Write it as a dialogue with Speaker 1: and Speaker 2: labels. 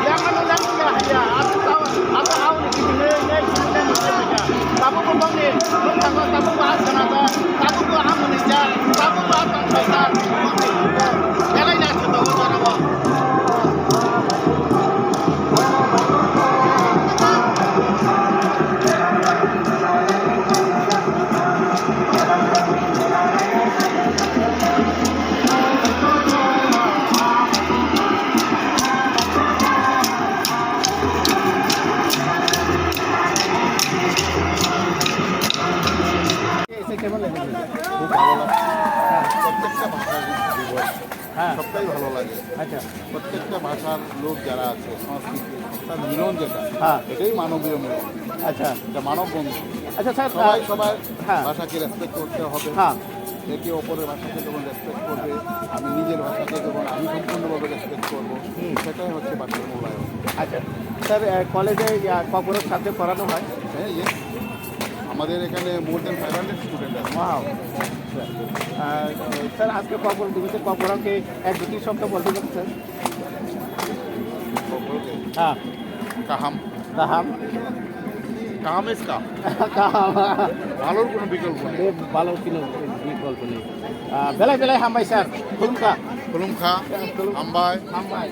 Speaker 1: Yang ano lang niya, ya, ako ni kini tabu ko bang ni, tabu ko asa na ba, tabu ko amo ni ja, tabu ko asa na ba, kaya na sa tabu ko na ba. কেমন লাগে?
Speaker 2: খুব ভালো লাগে প্রত্যেকটা ভাষার দিবস
Speaker 1: হ্যাঁ
Speaker 2: সবটাই ভালো লাগে।
Speaker 1: আচ্ছা
Speaker 2: প্রত্যেকটা ভাষার লোক যারা আছে সংস্কৃতি তার মিলন যেটা
Speaker 1: হ্যাঁ
Speaker 2: এটাই মানবীয় মিলন,
Speaker 1: আচ্ছা
Speaker 2: এটা মানব বন্ধু।
Speaker 1: আচ্ছা স্যার
Speaker 2: সবাই সবাই
Speaker 1: হ্যাঁ
Speaker 2: ভাষাকে রেসপেক্ট করতে হবে।
Speaker 1: হ্যাঁ
Speaker 2: একে অপরের ভাষাকে যখন রেসপেক্ট করবে, আমি নিজের ভাষাকে যখন আমি সম্পূর্ণভাবে রেসপেক্ট করবো, সেটাই হচ্ছে ভাষার মূল্যায়ন।
Speaker 1: আচ্ছা স্যার কলেজে কখনো সাথে পড়ানো হয়?
Speaker 2: হ্যাঁ ইয়ে আমাদের এখানে মোর দেন 500 স্টুডেন্ট আছে।
Speaker 1: ওয়াও স্যার আজকে কখন দিবসে কখনকে এক দুটি শব্দ বলতে পারেন স্যার?
Speaker 2: সকলকে
Speaker 1: হ্যাঁ
Speaker 2: কাহাম
Speaker 1: কাহাম
Speaker 2: কাহাম ইস কা
Speaker 1: কাহাম
Speaker 2: ভালোর কোনো বিকল্প নেই।
Speaker 1: ভালো কোনো বিকল্প নেই। বেলায় বেলায় হামবাই স্যার খুলুমকা
Speaker 2: খুলুম খা, আম্বাই,
Speaker 1: হামবাই